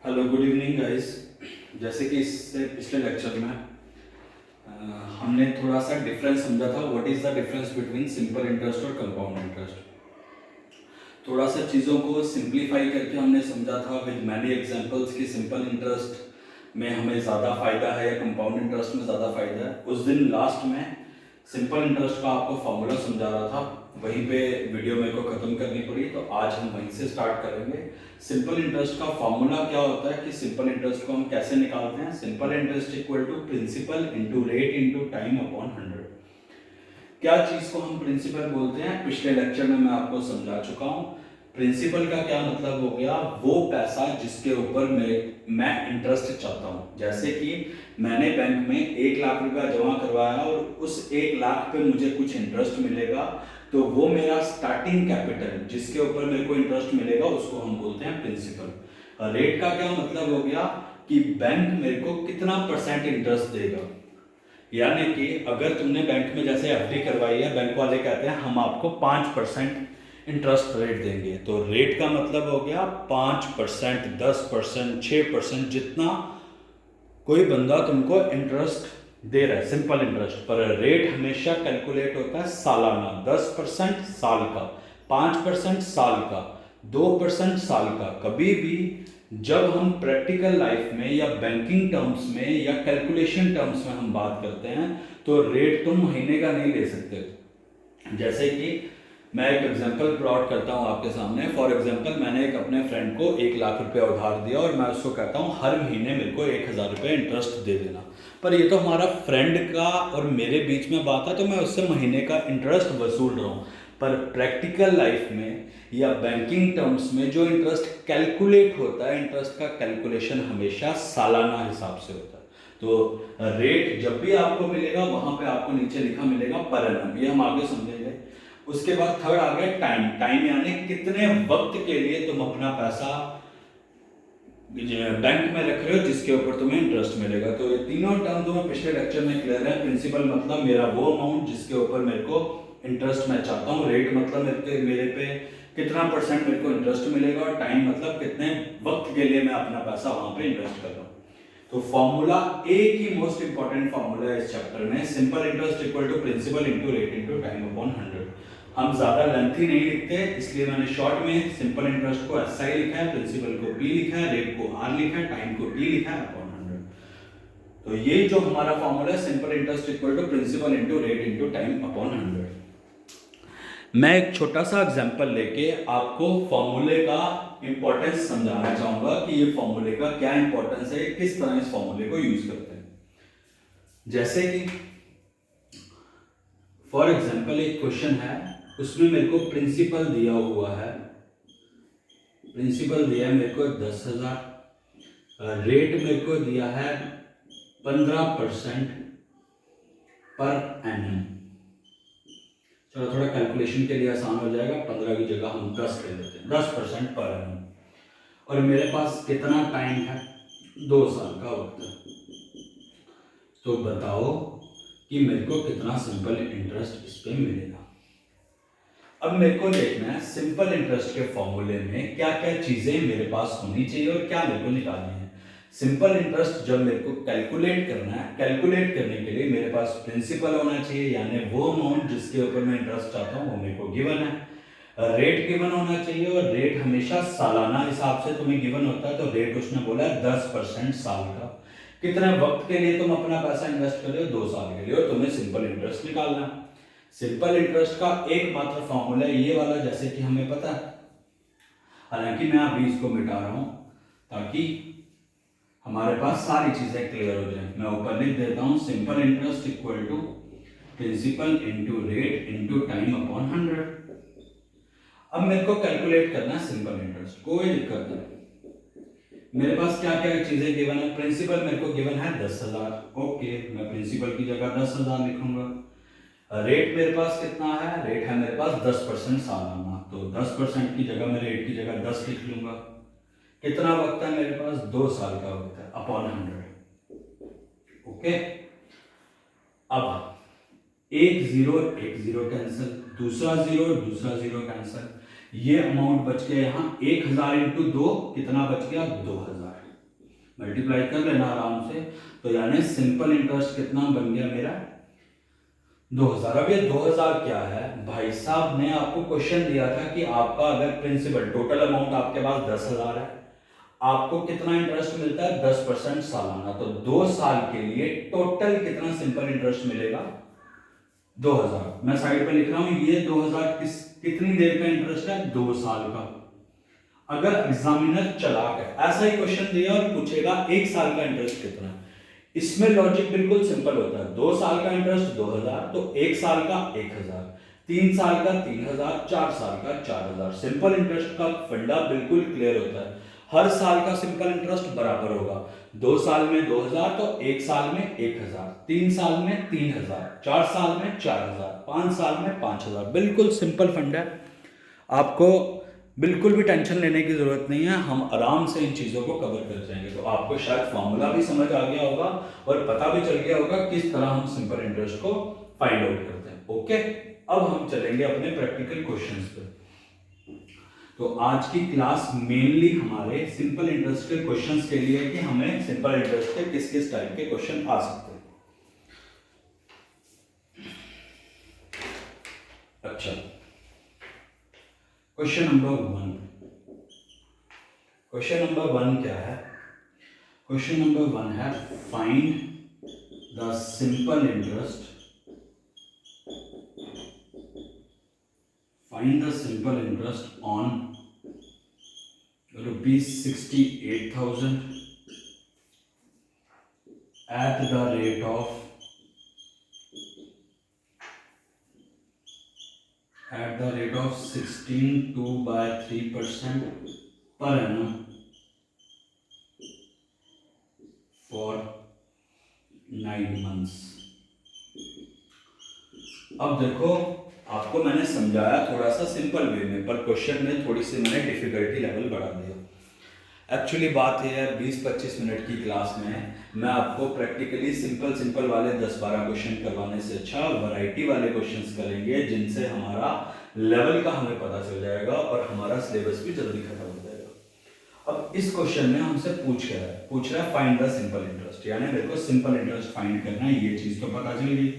Hello, good evening guys. जैसे कि इससे पिछले लेक्चर में हमने थोड़ा सा डिफरेंस समझा था। What is the difference between simple interest और कंपाउंड इंटरेस्ट। थोड़ा सा चीज़ों को सिंप्लीफाई करके हमने समझा था विद मैनी एग्जांपल्स कि सिंपल इंटरेस्ट में हमें ज़्यादा फायदा है या कंपाउंड इंटरेस्ट में ज़्यादा फायदा है। उस दिन लास्ट में सिंपल इंटरेस्ट का आपको फॉर्मूला समझा रहा था, वहीं पे वीडियो मेरे को ख़त्म करनी पड़ी, तो आज हम वहीं से स्टार्ट करेंगे। सिंपल इंटरेस्ट का फॉर्मूला क्या होता है कि सिंपल इंटरेस्ट को हम कैसे निकालते हैं। Simple interest equal to principal into rate into time upon 100। क्या चीज को हम प्रिंसिपल बोलते हैं, पिछले लेक्चर में मैं आपको समझा चुका हूं। प्रिंसिपल का क्या मतलब हो गया, वो पैसा जिसके ऊपर मैं इंटरेस्ट चाहता हूं। जैसे कि मैंने बैंक में 1 लाख रुपया जमा करवाया और उस 1 लाख पे मुझे कुछ इंटरेस्ट मिलेगा, तो वो मेरा स्टार्टिंग कैपिटल जिसके ऊपर मेरे को इंटरेस्ट मिलेगा उसको हम बोलते हैं प्रिंसिपल। रेट का क्या मतलब हो गया कि बैंक मेरे को कितना परसेंट इंटरेस्ट देगा। यानी कि अगर तुमने बैंक में जैसे एफडी करवाई है, बैंक वाले कहते हैं हम आपको 5% इंटरेस्ट रेट देंगे, तो रेट का मतलब हो गया 5%, 10%, 6%, जितना कोई बंदा तुमको इंटरेस्ट दे रहा है सिंपल इंटरेस्ट पर। रेट हमेशा कैलकुलेट होता है सालाना। 10% साल का, 5% साल का, 2% साल का। कभी भी जब हम प्रैक्टिकल लाइफ में या बैंकिंग टर्म्स में या कैलकुलेशन टर्म्स में हम बात करते हैं तो रेट तुम महीने का नहीं ले सकते। जैसे कि मैं एक एग्जांपल प्लॉट करता हूं आपके सामने। फॉर एग्जांपल, मैंने एक अपने फ्रेंड को 1 लाख रुपया उधार दिया और मैं उसको कहता हूं हर महीने मेरे को 1,000 रुपये इंटरेस्ट दे देना। पर ये तो हमारा फ्रेंड का और मेरे बीच में बात है, तो मैं उससे महीने का इंटरेस्ट वसूल रहा हूँ। पर प्रैक्टिकल लाइफ में या बैंकिंग टर्म्स में जो इंटरेस्ट कैलकुलेट होता है, इंटरेस्ट का कैलकुलेशन हमेशा सालाना हिसाब से होता है। तो रेट जब भी आपको मिलेगा वहां पे आपको नीचे लिखा मिलेगा पर एनम, ये हम आगे समझेंगे। उसके बाद थर्ड आ गया टाइम। टाइम यानी कितने वक्त के लिए तुम अपना पैसा बैंक में रख रहे हो जिसके ऊपर तुम्हें इंटरेस्ट मिलेगा। तो ये तीनों टर्म तुम्हें पिछले लेक्चर में क्लियर है। प्रिंसिपल मतलब मेरा वो अमाउंट जिसके ऊपर मेरे को इंटरेस्ट मैं चाहता हूँ। रेट मतलब मेरे पे कितना परसेंट मेरे को इंटरेस्ट मिलेगा, और टाइम मतलब कितने वक्त के लिए मैं अपना पैसा वहां पे इन्वेस्ट कर रहा हूँ। तो फॉर्मूला एक ही मोस्ट इंपॉर्टेंट फॉर्मूला है इस चैप्टर में, simple interest equal to principal into rate into time upon 100। हम ज्यादा लेंथी नहीं लिखते, इसलिए मैंने शॉर्ट में सिंपल इंटरेस्ट को एस आई लिखा है, प्रिंसिपल को पी लिखा है, रेट को आर लिखा है, टाइम को टी लिखा है अपॉन 100। तो ये जो हमारा फॉर्मूला है, simple interest equal to principal into rate into time upon 100। मैं एक छोटा सा एग्जांपल लेके आपको फॉर्मूले का इंपॉर्टेंस समझाना चाहूंगा कि ये फॉर्मूले का क्या इंपॉर्टेंस है, किस तरह इस फॉर्मूले को यूज करते हैं। जैसे कि फॉर एग्जांपल एक क्वेश्चन है, उसमें मेरे को प्रिंसिपल दिया हुआ है, प्रिंसिपल दिया है मेरे को 10,000, रेट मेरे को दिया है 15% पर एनम। चलो थोड़ा कैलकुलेशन के लिए आसान हो जाएगा, 15 की जगह हम 10 ले लेते हैं, 10% पर एनम। और मेरे पास कितना टाइम है, 2 साल का वक्त है। तो बताओ कि मेरे को कितना सिंपल इंटरेस्ट इस पे मिलेगा। अब मेरे को देखना है सिंपल इंटरेस्ट के फॉर्मूले में क्या क्या चीजें मेरे पास होनी चाहिए और क्या मेरे को निकालनी है। सिंपल इंटरेस्ट जब मेरे को कैलकुलेट करना है, कैलकुलेट करने के लिए मेरे पास प्रिंसिपल होना चाहिए, यानी वो अमाउंट जिसके ऊपर मैं इंटरेस्ट चाहता हूँ वो मेरे को गिवन है। रेट गिवन होना चाहिए, और रेट हमेशा सालाना हिसाब से तुम्हें गिवन होता है। तो रेट उसने बोला है 10% साल का। कितने वक्त के लिए तुम अपना पैसा इन्वेस्ट कर रहे हो, 2 साल के लिए, और तुम्हें सिंपल इंटरेस्ट निकालना है। सिंपल इंटरेस्ट का एकमात्र फॉर्मूला ये वाला, जैसे कि हमें पता है। हालांकि मैं अभी इसको मिटा रहा हूं ताकि हमारे पास सारी चीजें क्लियर हो जाए। मैं ऊपर लिख देता हूं, simple interest equal to principal into rate into time upon 100। अब मेरे को कैलकुलेट करना है सिंपल इंटरेस्ट, कोई दिक्कत नहीं। मेरे पास क्या क्या चीजें गिवन है, प्रिंसिपल मेरे को गिवन है 10,000। ओके, मैं प्रिंसिपल की जगह 10,000 लिखूंगा। रेट मेरे पास कितना है, रेट है मेरे पास 10% सालाना, तो 10% की जगह मैं रेट की जगह 10 लिख लूंगा। कितना वक्त है मेरे पास, 2 साल का वक्त है, अपॉन 100। ओके, अब एक जीरो कैंसिल, दूसरा जीरो कैंसिल। ये अमाउंट बच गया यहाँ 1000 इंटू 2 कितना बच गया 2000, मल्टीप्लाई कर लेना आराम से। तो यानी सिंपल इंटरेस्ट कितना बन गया मेरा 2000। अब ये 2000 क्या है भाई साहब, ने आपको क्वेश्चन दिया था कि आपका अगर प्रिंसिपल टोटल अमाउंट आपके पास 10,000 है, आपको कितना इंटरेस्ट मिलता है 10% सालाना, तो 2 साल के लिए टोटल कितना सिंपल इंटरेस्ट मिलेगा 2000। मैं साइड पे लिख रहा हूं ये 2000 कितनी देर का इंटरेस्ट है 2 साल का। अगर एग्जामिनर चलाक है, ऐसा ही क्वेश्चन दिया और पूछेगा 1 साल का इंटरेस्ट कितना है, इसमें लॉजिक बिल्कुल सिंपल होता है। 2 साल का इंटरेस्ट 2000, तो 1 साल का 1000, 3 साल का 3000, 4 साल का 4000। सिंपल इंटरेस्ट का फंडा बिल्कुल क्लियर होता है, हर साल का सिंपल इंटरेस्ट बराबर होगा। 2 साल में 2000 तो 1 साल में 1000, 3 साल में 3000, 4 साल में 4000, 5 साल में 5000। बिल्कुल सिंपल फंडा है, आपको बिल्कुल भी टेंशन लेने की जरूरत नहीं है, हम आराम से इन चीज़ों को कवर कर जाएंगे। तो आपको शायद फॉर्मूला भी समझ आ गया होगा और पता भी चल गया होगा किस तरह हम सिंपल इंटरेस्ट को फाइंड आउट करते हैं। ओके, अब हम चलेंगे अपने प्रैक्टिकल क्वेश्चंस पे। तो आज की क्लास मेनली हमारे सिंपल इंटरेस्ट के क्वेश्चंस के लिए है कि हमें सिंपल इंटरेस्ट के किस किस टाइप के क्वेश्चन आ सकते हैं। अच्छा, क्वेश्चन नंबर 1। क्वेश्चन नंबर 1 क्या है? क्वेश्चन नंबर 1 है find the simple interest, find the simple interest on ₹68,000 at the rate of 16.2/3% per annum for 9 months। अब देखो, आपको मैंने समझाया थोड़ा सा सिंपल वे में, पर क्वेश्चन में थोड़ी सी मैंने डिफिकल्टी लेवल बढ़ा दिया। एक्चुअली बात यह है 20-25 मिनट की क्लास में मैं आपको प्रैक्टिकली सिंपल वाले 10-12 क्वेश्चन करवाने से अच्छा वैरायटी वाले क्वेश्चंस करेंगे, जिनसे हमारा लेवल का हमें पता चल जाएगा और हमारा सिलेबस भी जल्दी खत्म हो जाएगा। अब इस क्वेश्चन में हमसे पूछ रहा है फाइंड द सिंपल इंटरेस्ट, यानी मेरे को सिंपल इंटरेस्ट फाइंड करना है, ये चीज तो पता चल गई।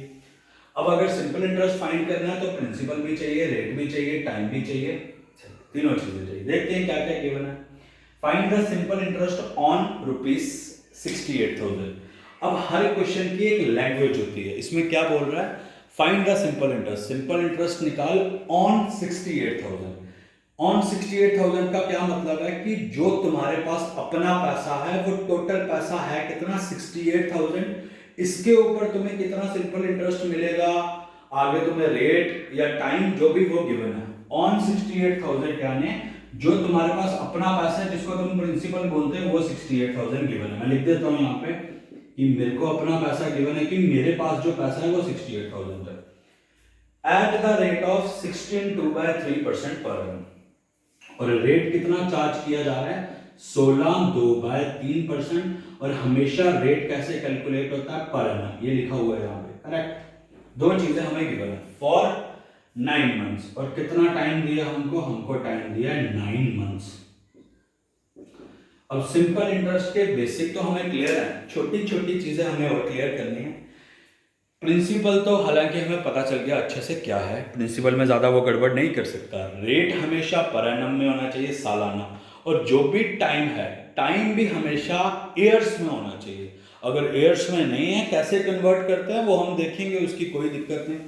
अब अगर सिंपल इंटरेस्ट फाइंड करना है तो प्रिंसिपल भी चाहिए, रेट भी चाहिए, टाइम भी चाहिए, तीनों चीजें चाहिए। देखते हैं क्या क्या गिवन है। Find the simple interest on ₹68,000। अब हर क्वेश्चन की एक लैंग्वेज होती है, इसमें क्या बोल रहा है find the simple interest, simple interest निकाल ऑन 68,000। ऑन 68,000 का क्या मतलब है कि जो तुम्हारे पास अपना पैसा है वो टोटल पैसा है कितना 68,000, इसके ऊपर तुम्हें कितना सिंपल इंटरेस्ट मिलेगा, आगे तुम्हें रेट या टाइम जो भी वो गिवन है। ऑन 68,000 यानी जो तुम्हारे पास अपना पैसा है जिसको तुम प्रिंसिपल बोलते हो वो 68,000 गिवन है। मैं लिख देता हूं यहाँ पे कि मेरे को अपना पैसा गिवन है कि मेरे पास जो पैसा है वो 68,000 है एट द रेट ऑफ 16.2/3% पर annum। और रेट कितना चार्ज किया जा रहा है 16.2/3%। और हमेशा रेट कैसे कैलकुलेट होता है पर annum, ये लिखा हुआ है यहाँ पे, करेक्ट। दो चीजें हमें गिवन है फॉर 9 मंथ्स, और कितना टाइम दिया हमको टाइम दिया है 9 मंथ्स। अब सिंपल इंटरेस्ट के बेसिक तो हमें क्लियर है, छोटी छोटी चीजें हमें और क्लियर करनी है। प्रिंसिपल तो हालांकि हमें पता चल गया अच्छे से क्या है, प्रिंसिपल में ज्यादा वो गड़बड़ नहीं कर सकता। रेट हमेशा पर एनम में होना चाहिए, सालाना, और जो भी टाइम है टाइम भी हमेशा ईयर्स में होना चाहिए। अगर ईयर्स में नहीं है कैसे कन्वर्ट करते हैं वो हम देखेंगे, उसकी कोई दिक्कत नहीं।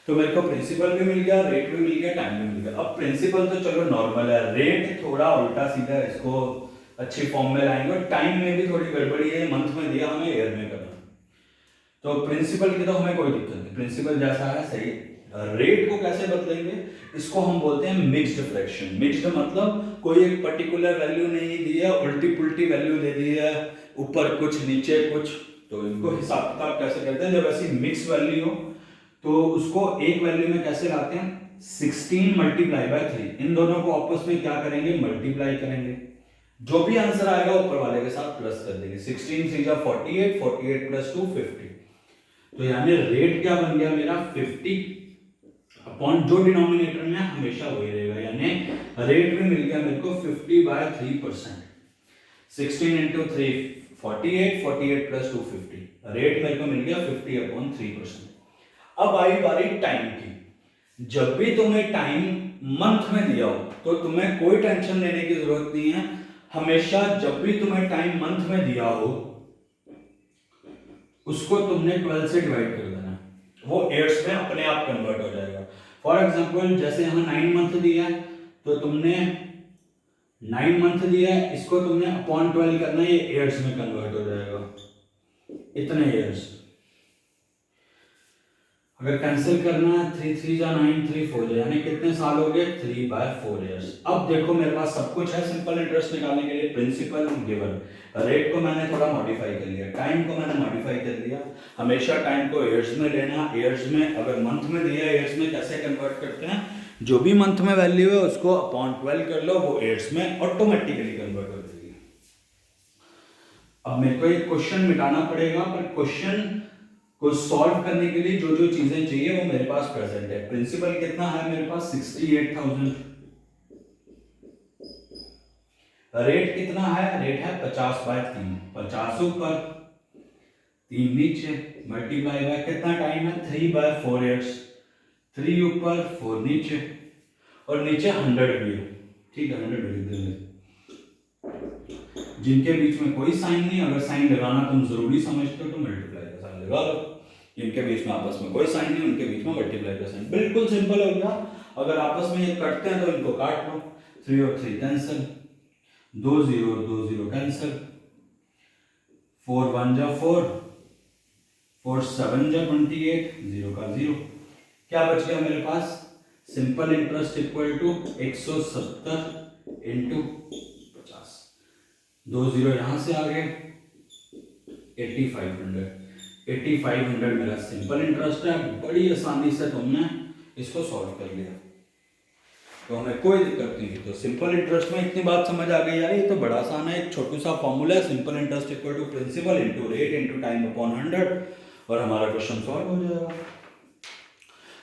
तो मेरे को प्रिंसिपल भी मिल गया, रेट भी मिल गया, टाइम भी मिल गया। अब प्रिंसिपल तो चलो नॉर्मल है, रेट थोड़ा उल्टा सीधा, इसको अच्छी फॉर्म में लाएंगे, और टाइम में भी थोड़ी गड़बड़ी है, मंथ में दिया हमें ईयर में करना। तो प्रिंसिपल की तो हमें कोई दिक्कत नहीं, प्रिंसिपल जैसा है सही। रेट को कैसे बदलेंगे, इसको हम बोलते हैं मिक्स्ड फ्रैक्शन। मिक्स्ड मतलब कोई एक पर्टिकुलर वैल्यू नहीं दी है, उल्टी पुल्टी वैल्यू दे दी है, ऊपर कुछ नीचे कुछ। तो इनको हिसाब किताब कैसे करते हैं, जब ऐसी मिक्स वैल्यू हो तो उसको एक वैल्यू में कैसे लाते हैं 16 × 3। इन दोनों को आपस में क्या करेंगे मल्टीप्लाई करेंगे, जो भी आंसर आएगा ऊपर वाले के साथ प्लस कर देंगे। 16 3 जा 48, 48 + 2 50। तो यानी रेट क्या बन गया मेरा 50, अपॉन जो डिनोमिनेटर में हमेशा वही रहेगा, यानी रेट में मिल गया मेरे को 50/3%। 16 इंटू 3 48, 48 प्लस 250, रेट मेरे को मिल गया 50/3%। अब आई बारी टाइम की। जब भी तुम्हें टाइम मंथ में दिया हो तो तुम्हें कोई टेंशन लेने की जरूरत नहीं है। हमेशा जब भी तुम्हें टाइम मंथ में दिया हो उसको तुमने 12 से डिवाइड कर देना, वो एयर्स में अपने आप कन्वर्ट हो जाएगा। फॉर एग्जांपल जैसे यहाँ 9 मंथ दिया है तो तुमने 9 मंथ दिया है, इसको तुमने अपॉन 12 करना है, ये एयर्स में कन्वर्ट हो जाएगा, इतने एयर्स। अगर कैंसिल करना है 3 3 जा 9, 3 4 जा, यानी कितने साल हो गए 3/4 इयर्स। अब देखो मेरे पास सब कुछ है सिंपल इंटरेस्ट निकालने के लिए। प्रिंसिपल गिवन, रेट को मैंने थोड़ा मॉडिफाई कर लिया, टाइम को मैंने मॉडिफाई कर लिया। हमेशा टाइम को ईयर्स में लेना, ईयर्स में अगर मंथ में दिया ईयर्स में कैसे कन्वर्ट करते हैं, जो भी मंथ में वैल्यू है उसको अपॉन 12 कर लो, वो ईयर्स में ऑटोमेटिकली कन्वर्ट हो जाएगी। अब मेरे को एक क्वेश्चन मिटाना पड़ेगा, पर क्वेश्चन को सॉल्व करने के लिए जो जो चीजें चाहिए वो मेरे पास प्रेजेंट है। प्रिंसिपल कितना है मेरे पास 68,000। रेट कितना है, रेट है 50/3, 50 ऊपर 3 नीचे, मल्टीप्लाई बाय कितना टाइम है 3/4 इयर्स, 3 ऊपर 4 नीचे, और नीचे 100 भी है, ठीक है 100 लिख देंगे। जिनके बीच में कोई साइन नहीं, अगर साइन लगाना तुम जरूरी समझते हो तो मल्टीप्लाई का साइन लगा लो। जिनके बीच में आपस में कोई साइन नहीं, उनके बीच में मल्टीप्लाई का साइन, बिल्कुल सिंपल हो गया। अगर आपस में ये कटते हैं तो इनको काट लो, 3 और 3 कैंसिल, 2 0 और 2 0 कैंसिल, 4 1 जा 4, 4 7 जा 28, 0 का 0। क्या बच गया मेरे पास, simple interest equal to 170 into 50, 2 0 यहां से आ गए, 8500। 8500 मेरा सिंपल इंटरेस्ट है। बड़ी आसानी से तुमने इसको सॉल्व कर लिया, तो हमें कोई दिक्कत नहीं थी। तो सिंपल इंटरेस्ट में इतनी बात समझ आ गई यार, ये तो बड़ा आसान है। एक छोटू सा फॉर्मूला है, simple interest equal to principal into rate into time upon 100, और हमारा क्वेश्चन सॉल्व हो जाएगा।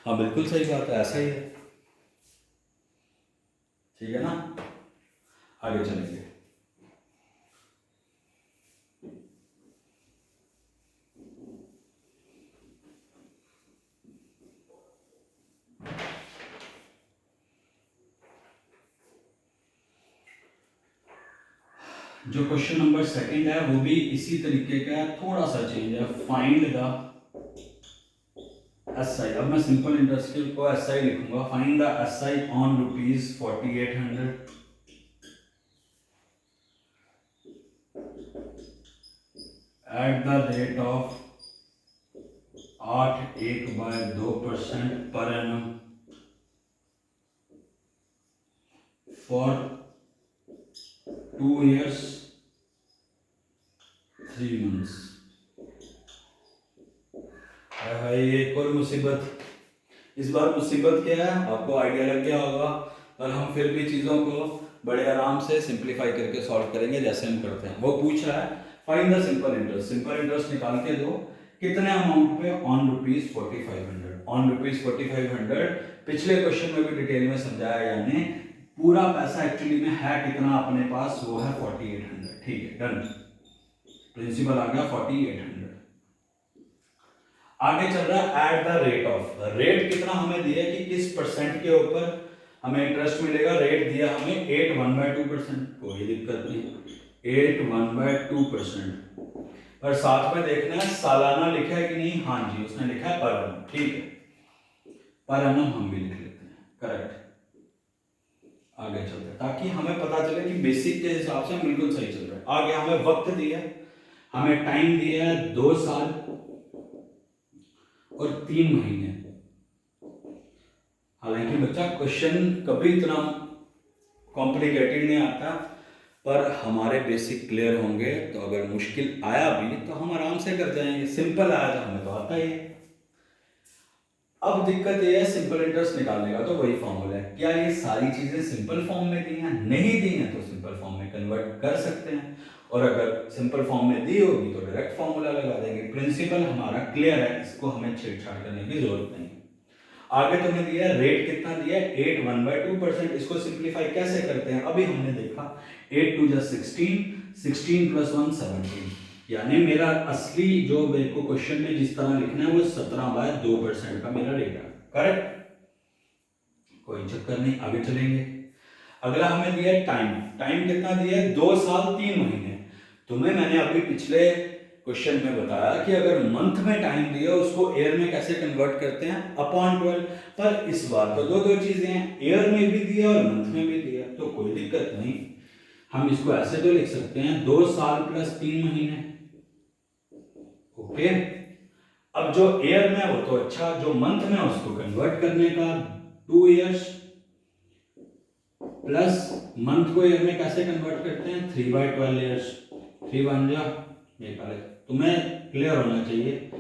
हाँ बिल्कुल सही बात है, ऐसा ही है, ठीक है ना। आगे चलेंगे। जो क्वेश्चन नंबर सेकंड है वो भी इसी तरीके का है, थोड़ा सा चेंज है। फाइंड द एसआई, अब मैं सिंपल इंटरेस्ट को एसआई लिखूंगा। Find the SI on ₹4800 at the rate of 8.1/2% per annum for 2 years 3 months। एक और मुसीबत, इस बार मुसीबत क्या है आपको आइडिया लग गया होगा, पर हम फिर भी चीज़ों को बड़े आराम से सिंप्लीफाई करके सॉल्व करेंगे जैसे हम करते हैं। वो पूछ रहा है find the simple interest, simple interest निकाल के दो कितने अमाउंट पे, ऑन ₹4500, ऑन ₹4500। पिछले क्वेश्चन में भी डिटेल में समझाया, यानी पूरा पैसा एक्चुअली में है कितना अपने पास, वो है 4800, ठीक है डन। प्रिंसिपल आ गया 4800। आगे चल रहा है at the rate of, rate कितना हमें दिया कि किस परसेंट के ऊपर हमें इंटरेस्ट मिलेगा। रेट दिया हमें 8 1/2%, कोई दिक्कत नहीं, 8 1/2%। पर साथ में देखना है सालाना लिखा है कि नहीं, हाँ जी उसने लिखा है पर एनम, ठीक है पर एनम हम भी लिख लेते हैं, करेक्ट। आगे चलते हैं ताकि हमें पता चले कि बेसिक के हिसाब से बिल्कुल सही चल रहा है। आगे हमें वक्त दिया है, हमें टाइम दिया है 2 साल और 3 महीने। हालांकि बच्चा क्वेश्चन कभी इतना कॉम्प्लिकेटेड नहीं आता, पर हमारे बेसिक क्लियर होंगे तो अगर मुश्किल आया भी तो हम आराम से कर जाएंगे, सिंपल आया तो हमें तो आता ही है। अब दिक्कत ये है सिंपल इंटरेस्ट निकालने का, तो वही फॉर्मूला है। क्या ये सारी चीजें सिंपल फॉर्म में दी हैं, नहीं दी हैं तो सिंपल फॉर्म में कन्वर्ट कर सकते हैं, और अगर सिंपल फॉर्म में दी होगी तो डायरेक्ट फॉर्मूला लगा देंगे। प्रिंसिपल हमारा क्लियर है, इसको हमें छेड़छाड़ करने की जरूरत नहीं। आगे तुम्हें दिया है रेट कितना दिया है 8 1/2%। इसको सिंप्लीफाई कैसे करते हैं अभी हमने देखा 8 2 जा 16, 16 + 1 17, यानी मेरा असली जो मेरे को क्वेश्चन में जिस तरह लिखना है वो 17/2% का मेरा रेट है। करेक्ट, कोई चक्कर नहीं, आगे चलेंगे। अगला हमें दिया है टाइम। टाइम कितना दिया है 2 साल 3 महीने। तुम्हें मैंने अभी पिछले क्वेश्चन में बताया कि अगर मंथ में टाइम दिया उसको एयर में कैसे कन्वर्ट करते हैं अपॉन 12, पर इस बार तो दो चीजें हैं, एयर में भी दिया और मंथ में भी दिया, तो कोई दिक्कत नहीं। हम इसको ऐसे तो लिख सकते हैं 2 साल + 3 महीने। ओके, अब जो एयर में वो तो अच्छा, जो मंथ में उसको कन्वर्ट करने का 2 इयर्स प्लस मंथ को ईयर में कैसे कन्वर्ट करते हैं 3/12 इयर्स। 3 1 जा निकाले, तुम्हें क्लियर होना चाहिए,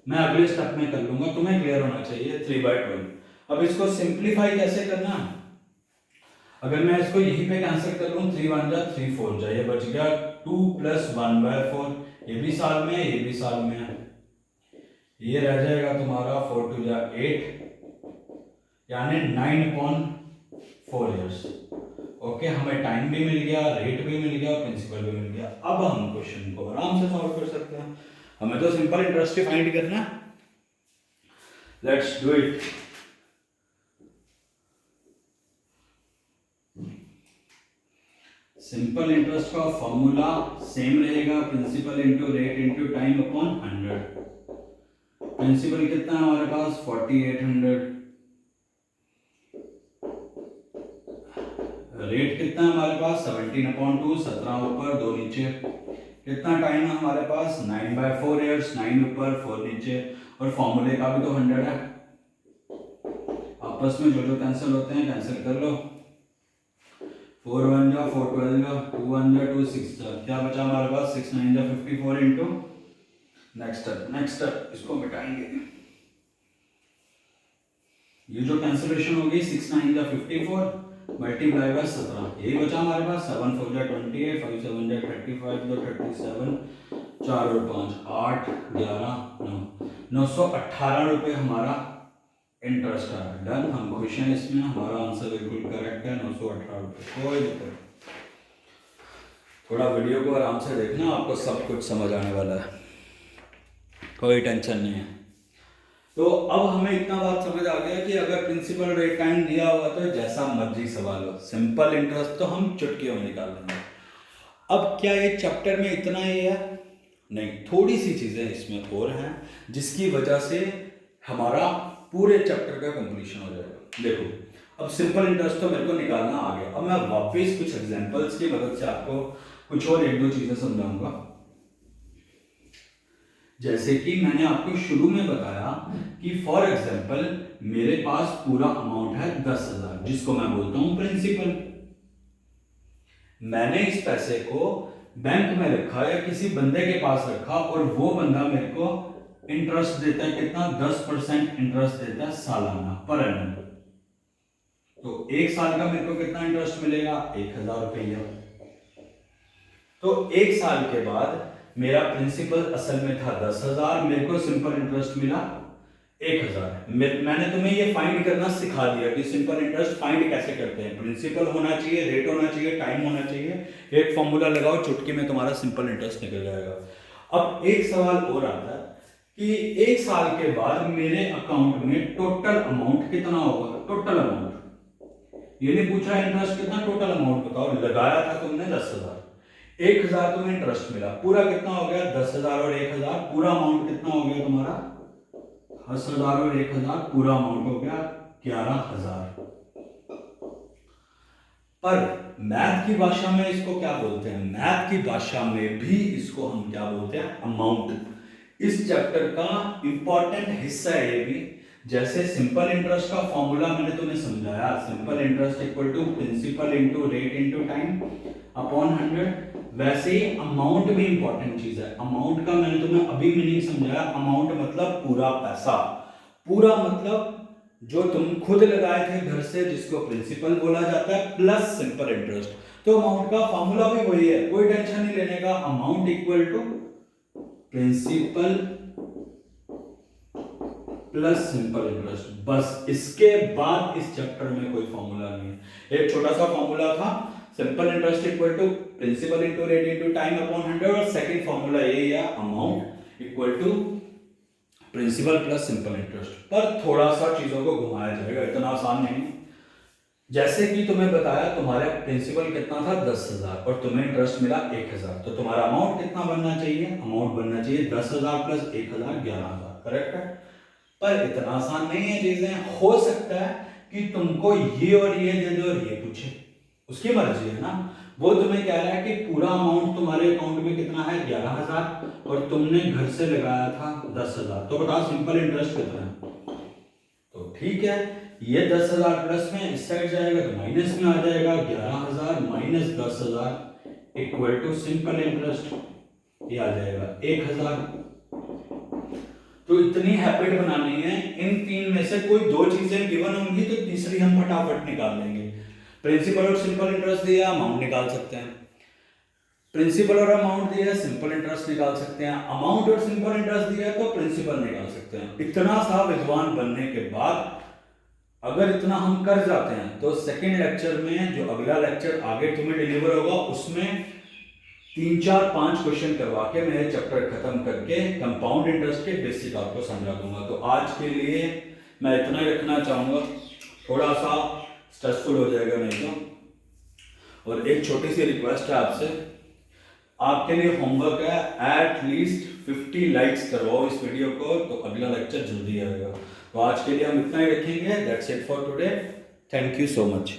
मैं अगले स्टेप में कर लूंगा, तुम्हें क्लियर होना चाहिए 3/12। अब इसको सिंप्लीफाई कैसे करना, अगर मैं इसको यहीं पे कैंसिल कर लूं 3 1 जा 3 4 जा, ये बच गया 2 + 1/4, ये भी साल में है ये भी साल में है, ये रह जाएगा तुम्हारा 4 2 जा 8, यानी 9/4 इयर्स। ओके, हमें टाइम भी मिल गया, रेट भी मिल गया, प्रिंसिपल भी मिल गया। अब हम क्वेश्चन को आराम से सॉल्व कर सकते हैं, हमें तो सिंपल इंटरेस्ट ही फाइंड करना है। Let's do it. Simple interest का फॉर्मूला सेम रहेगा, principal into rate into time upon 100। Principal कितना है हमारे पास 4800, रेट कितना है हमारे पास 17/2, 17 ऊपर 2 नीचे। कितना टाइम है हमारे पास 9/4 इयर्स, 9 ऊपर 4 नीचे, और फॉर्मूले का भी तो 100 है। आपस में जो कैंसिल होते हैं कैंसिल कर लो, 4 1 जा 4 12 जा 2 1 जा 2 6 जा, क्या बचा हमारे पास 6 9 जा 54 इंटू नेक्स्ट स्टेप इसको मिटाएंगे, ये जो कैंसिलेशन होगी 6 9 जा 54 मल्टीप्लाई बाय 17, यही बचा हमारे पास 7 4 जा 28, 5 7 जा 35, 2 37, 4 और 5 8 11 9, 918 रुपये हमारा इंटरेस्ट है। डन, हम खुश हैं इसमें, हमारा आंसर बिल्कुल करेक्ट है 918 रुपये, कोई दिक्कत। थोड़ा वीडियो को आराम से देखना, आपको सब कुछ समझ आने वाला है, कोई टेंशन नहीं है। तो अब हमें इतना बात समझ आ गया कि अगर प्रिंसिपल रेट टाइम दिया हुआ तो जैसा मर्जी सवाल हो, सिंपल इंटरेस्ट तो हम चुटकियों में निकाल लेंगे। अब क्या ये चैप्टर में इतना ही है? नहीं, थोड़ी सी चीजें इसमें और हैं जिसकी वजह से हमारा पूरे चैप्टर का कंप्लीशन हो जाएगा। देखो, अब सिंपल इंटरेस्ट तो मेरे को निकालना आ गया, अब मैं वापस कुछ एग्जांपल्स की मदद से आपको कुछ और 1 2 चीजें समझाऊंगा। जैसे कि मैंने आपको शुरू में बताया कि फॉर एग्जांपल मेरे पास पूरा अमाउंट है 10,000, जिसको मैं बोलता हूं प्रिंसिपल। मैंने इस पैसे को बैंक में रखा या किसी बंदे के पास रखा और वो बंदा मेरे को इंटरेस्ट देता है, कितना 10% इंटरेस्ट देता है सालाना पर एनम। तो 1 साल का मेरे को कितना इंटरेस्ट मिलेगा 1,000 रुपया। तो 1 साल के बाद मेरा प्रिंसिपल असल में था 10,000, मेरे को सिंपल इंटरेस्ट मिला 1,000। मैंने तुम्हें ये फाइंड करना सिखा दिया कि सिंपल इंटरेस्ट फाइंड कैसे करते हैं। प्रिंसिपल होना चाहिए, रेट होना चाहिए, टाइम होना चाहिए, एक फॉर्मूला लगाओ, चुटकी में तुम्हारा सिंपल इंटरेस्ट निकल जाएगा। अब एक सवाल और आता है कि 1 साल के बाद मेरे अकाउंट में टोटल अमाउंट कितना होगा। टोटल अमाउंट ये नहीं पूछ रहा इंटरेस्ट कितना, टोटल अमाउंट बताओ। लगाया था तुमने 10,000, 1,000 तुम्हें इंटरेस्ट मिला, पूरा कितना हो गया 10,000 और 1,000, पूरा अमाउंट कितना हो गया तुम्हारा 10,000 और 1,000, पूरा अमाउंट हो गया 11,000। पर मैथ की भाषा में इसको क्या बोलते हैं, मैथ की भाषा में भी इसको हम क्या बोलते हैं अमाउंट। इस चैप्टर का इंपॉर्टेंट हिस्सा है ये भी। जैसे सिंपल इंटरेस्ट का फॉर्मूला मैंने तुम्हें समझाया, simple interest equal to principal into rate into time upon 100, वैसे ही अमाउंट भी इंपॉर्टेंट चीज है। अमाउंट का मैंने तुम्हें अभी मीनिंग समझाया। अमाउंट मतलब पूरा पैसा, पूरा मतलब जो तुम खुद लगाए थे घर से, जिसको प्रिंसिपल बोला जाता है, प्लस सिंपल इंटरेस्ट। तो अमाउंट का फॉर्मूला भी वही है, कोई टेंशन नहीं लेने का। Amount equal to principal plus simple interest, बस इसके बाद इस चैप्टर में कोई फॉर्मूला नहीं है। एक छोटा सा फॉर्मूला था, simple interest equal to principal into rate into time upon 100, और सेकंड फॉर्मूला ये या amount equal to principal plus simple interest. पर थोड़ा सा चीजों को घुमाया जाएगा, इतना आसान नहीं। जैसे कि तुम्हें बताया तुम्हारा प्रिंसिपल कितना था 10,000 और तुम्हें इंटरेस्ट मिला 1,000, तो तुम्हारा अमाउंट कितना बनना चाहिए? अमाउंट बनना चाहिए 10,000 प्लस 1,000 11,000, करेक्ट है। पर इतना आसान नहीं है चीजें। हो सकता है कि तुमको ये और ये दे दो और ये पूछे, उसकी मर्जी है ना। वो तुम्हें कह रहा है कि पूरा अमाउंट तुम्हारे अकाउंट में कितना है 11,000 और तुमने घर से लगाया था 10,000, तो बताओ सिंपल इंटरेस्ट कितना है। तो ठीक है, ये 10,000 प्लस में इस साइड जाएगा तो माइनस में आ जाएगा, 11,000 minus 10,000 equal to simple interest, ये आ जाएगा 1,000। तो इतनी हैबिट बनानी है, इन तीन में से कोई दो चीजें गिवन होंगी तो तीसरी हम फटाफट निकाल लेंगे। प्रिंसिपल और सिंपल इंटरेस्ट दिया, अमाउंट निकाल सकते हैं। प्रिंसिपल और अमाउंट दिया, सिंपल इंटरेस्ट निकाल सकते हैं। अमाउंट और सिंपल इंटरेस्ट दिया तो प्रिंसिपल निकाल सकते हैं। इतना सा विद्वान बनने के बाद अगर इतना हम कर जाते हैं तो सेकेंड लेक्चर में, जो अगला लेक्चर आगे तुम्हें डिलीवर होगा, उसमें 3 4 5 क्वेश्चन करवा के मैं चैप्टर खत्म करके कंपाउंड इंटरेस्ट के बेसिक आपको समझा दूंगा। तो आज के लिए मैं इतना ही रखना चाहूँगा, थोड़ा सा स्ट्रेसफुल हो जाएगा नहीं तो। और एक छोटी सी रिक्वेस्ट है आपसे, आपके लिए होमवर्क है, एट लीस्ट 50 लाइक्स करवाओ इस वीडियो को, तो अगला लेक्चर जल्दी आएगा। तो आज के लिए हम इतना ही रखेंगे। That's it for today, thank you so much.